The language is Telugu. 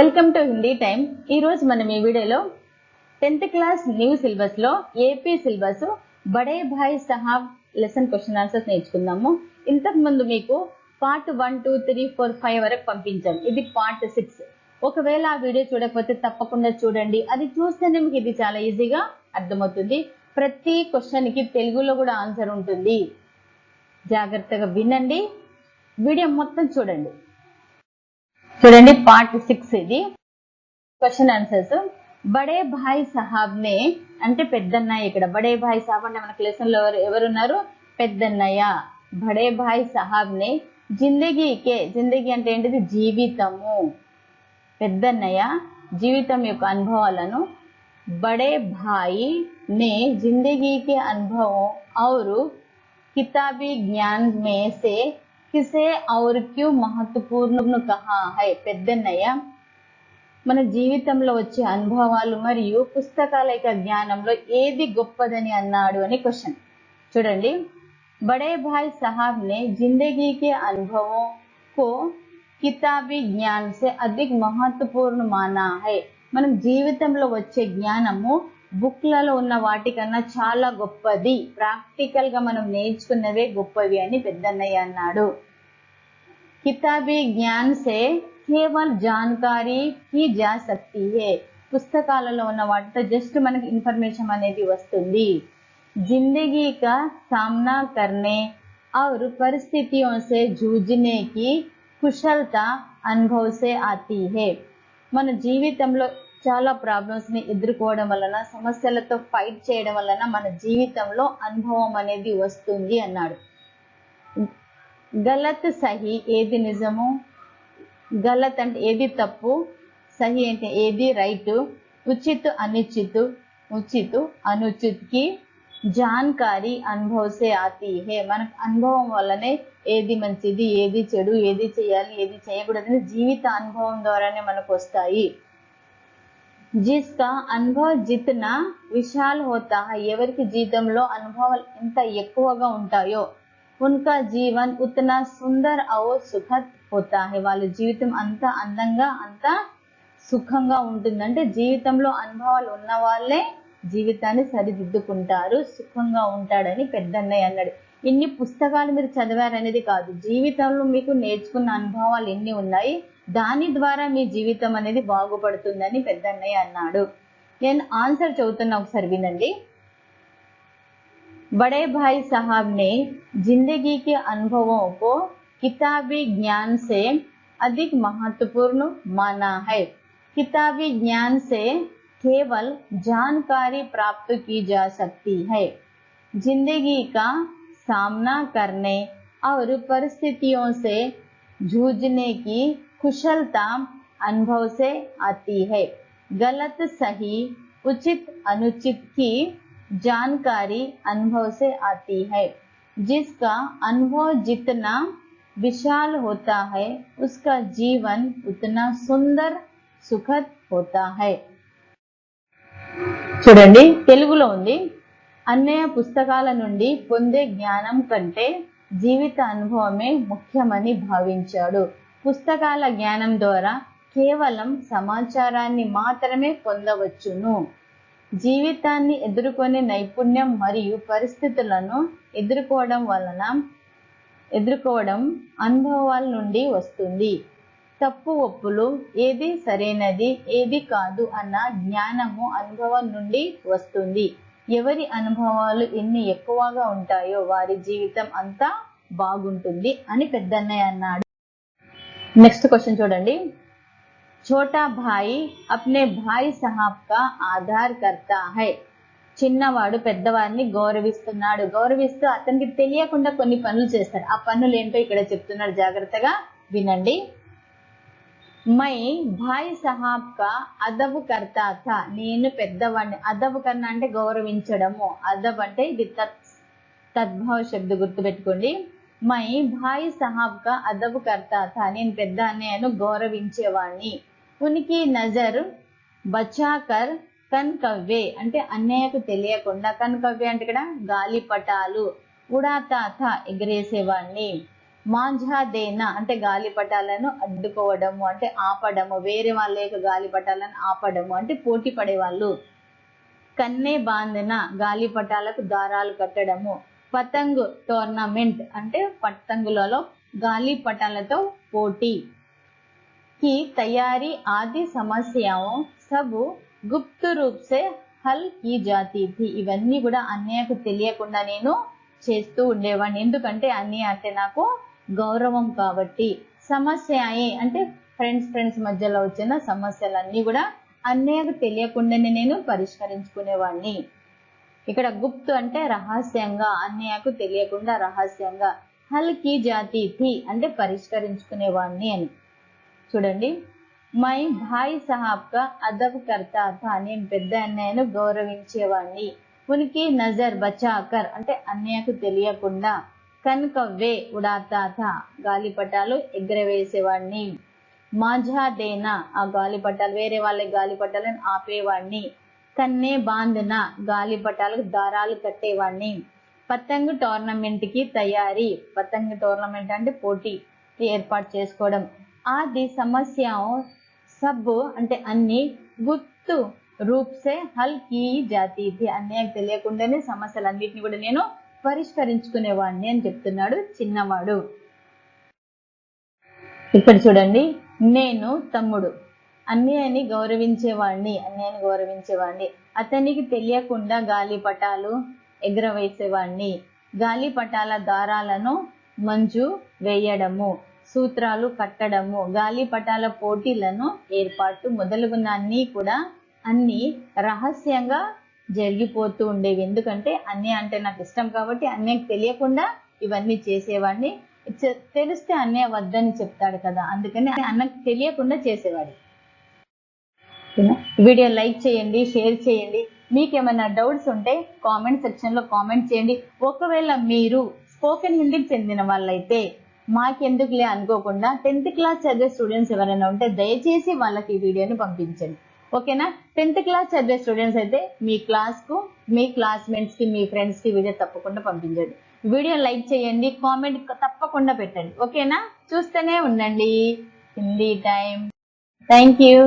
Welcome to Hindi time. ఈ రోజు మనం ఈ వీడియోలో 10th క్లాస్ న్యూ సిలబస్ లో ఏపీ సిలబస్ బడే భాయ్ సాహబ్ లెసన్ క్వశ్చన్ ఆన్సర్స్ నేర్చుకుందాము. ఇంతకు ముందు మీకు పార్ట్ 1, 2, 3, 4, 5 వరకు పంపించాం. ఇది పార్ట్ 6. ఒకవేళ ఆ వీడియో చూడకపోతే తప్పకుండా చూడండి. అది చూస్తేనే మీకు ఇది చాలా ఈజీగా అర్థమవుతుంది. ప్రతి క్వశ్చన్ కి తెలుగులో కూడా ఆన్సర్ ఉంటుంది. జాగ్రత్తగా వినండి, వీడియో మొత్తం చూడండి. చూడండి, పార్ట్ 6 ఇది. Question answers. బడే భాయ్ సాహబ్ నే అంటే పెద్దన్నయ్య. ఇక్కడ బడే భాయ్ సాహబ్ అంటే మనకు లెసన్ లో ఎవరున్నారు? పెద్దన్నయ్య. బడే భాయ్ సాహబ్ నే జిందగీ అంటే ఏంటిది? జీవితము. పెద్దన్నయ్య జీవితం యొక్క అనుభవాలను బడే భాయ్ నే जिंदगी के अनुभवों और किताबी ज्ञान में से किसे और क्यों महत्वपूर्ण कहा है. పెద్దన్నయ్య మన జీవితంలో వచ్చే అనుభవాలు మరియు పుస్తకాల యొక్క జ్ఞానంలో ఏది గొప్పదని అన్నాడు అని క్వశ్చన్. చూడండి, బడే భాయ్ సాహబ్ నే जिंदगी के अनुभवों को किताबी ज्ञान से अधिक महत्वपूर्ण माना है. మనం జీవితంలో వచ్చే జ్ఞానము బుక్లలో ఉన్న వాటికన్నా చాలా గొప్పది. ప్రాక్టికల్ గా మనం నేర్చుకున్నవే గొప్పవి అని పెద్దన్నయ్య అన్నాడు. కితాబీ జ్ఞాన్ సే కేవల్ జాన్కారీ కీ జా సక్తి హై. పుస్తకాలలో ఉన్న వాటితో జస్ట్ మనకి ఇన్ఫర్మేషన్ అనేది వస్తుంది. जिंदगी का सामना करने और परिस्थितियों से जूझने की कुशलता अनुभव से आती है. మన జీవితంలో చాలా ప్రాబ్లమ్స్ ని ఎదుర్కోవడం వలన, సమస్యలతో ఫైట్ చేయడం వలన మన జీవితంలో అనుభవం అనేది వస్తుంది అన్నాడు. గలత్ సహీ ఏది నిజము, గలత్ అంటే ఏది తప్పు, సహీ అంటే ఏది రైట్, ఉచిత్ అనుచిత్ కి జాన్కారీ అనుభవ సే ఆతీ హే. మనకు అనుభవం వల్లనే ఏది మంచిది, ఏది చెడు, ఏది చేయాలి, ఏది చేయకూడదని జీవిత అనుభవం ద్వారానే మనకు వస్తాయి. జిస్కా అనుభవ్ జిత్నా విశాల్ హోతా హై. ఎవరికి జీవితంలో అనుభవాలు ఎంత ఎక్కువగా ఉంటాయో ఉన్కా జీవన్ ఉత్నా సుందర్ ఔర్ సుఖద్ హోతా హై. వాళ్ళ జీవితం అంత అందంగా, అంత సుఖంగా ఉంటుంది. అంటే జీవితంలో అనుభవాలు ఉన్న వాళ్ళే జీవితాన్ని సరిదిద్దుకుంటారు, సుఖంగా ఉంటాడని పెద్దన్నయ్య అన్నాడు. ఇన్ని పుస్తకాలు మీరు చదివారనేది కాదు, జీవితంలో మీకు నేర్చుకున్న అనుభవాలు ఎన్ని ఉన్నాయి, దాని ద్వారా మీ జీవితం అనేది బాగుపడుతుందని పెద్దన్నయ్య అన్నాడు. నేను ఆన్సర్ చదువుతున్నా, ఒకసారి వినండి. बड़े भाई साहब ने जिंदगी के अनुभवों को किताबी ज्ञान से अधिक महत्वपूर्ण माना है. किताबी ज्ञान से केवल जानकारी प्राप्त की जा सकती है. जिंदगी का सामना करने और परिस्थितियों से जूझने की कुशलता अनुभव से आती है. गलत सही उचित अनुचित की जानकारी अनुभव से आती है. जिसका अनुभव जितना विशाल होता है उसका जीवन उतना सुंदर सुखद होता है. చూడండి, తెలుగులో ఉంది. అన్నయ్య పుస్తకాల నుండి పొందే జ్ఞానం కంటే జీవిత అనుభవమే ముఖ్యమని భావించాడు. పుస్తకాల జ్ఞానం ద్వారా కేవలం సమాచారాన్ని మాత్రమే పొందవచ్చును. జీవితాన్ని ఎదుర్కొనే నైపుణ్యం మరియు పరిస్థితులను ఎదుర్కోవడం అనుభవాల నుండి వస్తుంది. తప్పు ఒప్పులు, ఏది సరైనది, ఏది కాదు అన్న జ్ఞానము అనుభవం నుండి వస్తుంది. ఎవరి అనుభవాలు ఎన్ని ఎక్కువగా ఉంటాయో వారి జీవితం అంతా బాగుంటుంది అని పెద్దన్నయ్య అన్నాడు. నెక్స్ట్ క్వశ్చన్ చూడండి. छोटा भाई अपने भाई साहब का आदर करता है. చిన్నవాడు పెద్దవారిని గౌరవిస్తూ అతనికి తెలియకుండా కొన్ని పనులు చేస్తాడు. ఆ పనులు ఏంటో ఇక్కడ చెప్తున్నాడు, జాగ్రత్తగా వినండి. మై భాయ్ సాహబ్ కా అదబ్ కర్తా థా. నేను పెద్దవాడిని. అదబ్ కన్నా అంటే గౌరవించడము. అదబ్ అంటే ఇది తద్భావ శబ్ద గుర్తు పెట్టుకోండి. మై భాయ్ సాహబ్ కా అదబ్ కర్తా థా. నేను పెద్ద అన్నయ్యను గౌరవించేవాడిని. ఉనికి నజర్ బచాకర్ కన్కవ్వే అంటే అన్నయ్యకు తెలియకుండా, కన్కవ్వే అంటే ఇక్కడ గాలిపటాలు, ఉడాతా థా ఎగరేసేవాడిని. మాంఝా దేనా అంటే గాలిపటాలను అడ్డుకోవడము అంటే ఆపడము, వేరే వాళ్ళ యొక్క గాలిపటాలను ఆపడము అంటే పోటీ పడేవాళ్ళు. కన్నే బాంధన గాలిపటాలకు దారాలు కట్టడము. పతంగ్ టోర్నమెంట్ అంటే పతంగులలో గాలిపటాలతో పోటీ. की तैयारी आदि समस्याओं सब गुप्त रूप से హల్ की जाती थी. ఇవన్నీ కూడా అన్నయ్యకు తెలియకుండా నేను చేస్తూ ఉండేవాడిని. ఎందుకంటే అన్నయ్య అంటే నాకు గౌరవం కాబట్టి. సమస్యయే అంటే ఫ్రెండ్స్ మధ్యలో వచ్చిన సమస్యలన్నీ కూడా అన్నయ్యకు తెలియకుండానే నేను పరిష్కరించుకునేవాడిని. ఇక్కడ గుప్తు అంటే రహస్యంగా, అన్నయ్యకు తెలియకుండా రహస్యంగా. హల్ की जाती थी అంటే పరిష్కరించుకునేవాడిని అని. చూడండి, మై భాయ్ సాహబ్ కా అదబ్ కర్తా థా నేను పెద్ద అన్నయ్యను గౌరవించేవాడిని. ఉనికి నజర్ బచాకర్ అంటే అన్నయ్యకు తెలియకుండా. కన్ కవ్వే ఉడాతా థా గాలిపటాలు ఎగరవేసేవాడిని. మాఝా దేనా ఆ గాలిపటాలు వేరే వాళ్ళ గాలిపటాలను ఆపేవాడిని. కన్నే బాంధన గాలిపటాలకు దారాలు కట్టేవాడిని. పతంగ్ టోర్నమెంట్ కి తయారీ పతంగ్ టోర్నమెంట్ అంటే పోటీ ఏర్పాటు చేసుకోవడం. ఆది సమస్యలు సబ్ అంటే అన్ని గుప్తు రూప్ సే హల్ కీ జాతీ థీ అన్నయ్యకు తెలియకుండానే సమస్యలన్నిటిని కూడా నేను పరిష్కరించుకునేవాడిని అని చెప్తున్నాడు చిన్నవాడు. ఇక్కడ చూడండి, నేను తమ్ముడు అన్నయ్యని గౌరవించేవాడిని. అతనికి తెలియకుండా గాలిపటాలు ఎగరవేసేవాడిని. గాలిపటాల దారాలను మంజు వేయడము, సూత్రాలు కట్టడము, గాలిపటాల పోటీలను ఏర్పాటు మొదలుగున్న అన్ని రహస్యంగా జరిగిపోతూ ఉండేవి. ఎందుకంటే అన్నయ్య అంటే నాకు ఇష్టం కాబట్టి అన్నయ్యకి తెలియకుండా ఇవన్నీ చేసేవాడిని. తెలిస్తే అన్నయ్య వద్దని చెప్తాడు కదా, అందుకని అన్నకు తెలియకుండా చేసేవాడి. వీడియో లైక్ చేయండి, షేర్ చేయండి. మీకు ఏమైనా డౌట్స్ ఉంటే కామెంట్ సెక్షన్ లో కామెంట్ చేయండి. ఒకవేళ మీరు స్పోకెన్ హిందీకి చెందిన వాళ్ళైతే మాకెందుకులే అనుకోకుండా 10th క్లాస్ చదివే స్టూడెంట్స్ ఎవరైనా ఉంటే దయచేసి వాళ్ళకి ఈ వీడియోని పంపించండి. ఓకేనా? 10th క్లాస్ చదివే స్టూడెంట్స్ అయితే మీ క్లాస్ కు, మీ క్లాస్మేట్స్ కి, మీ ఫ్రెండ్స్ కి వీడియో తప్పకుండా పంపించండి. వీడియో లైక్ చేయండి, కామెంట్ తప్పకుండా పెట్టండి. ఓకేనా? చూస్తూనే ఉండండి హిందీ టైం. Thank you.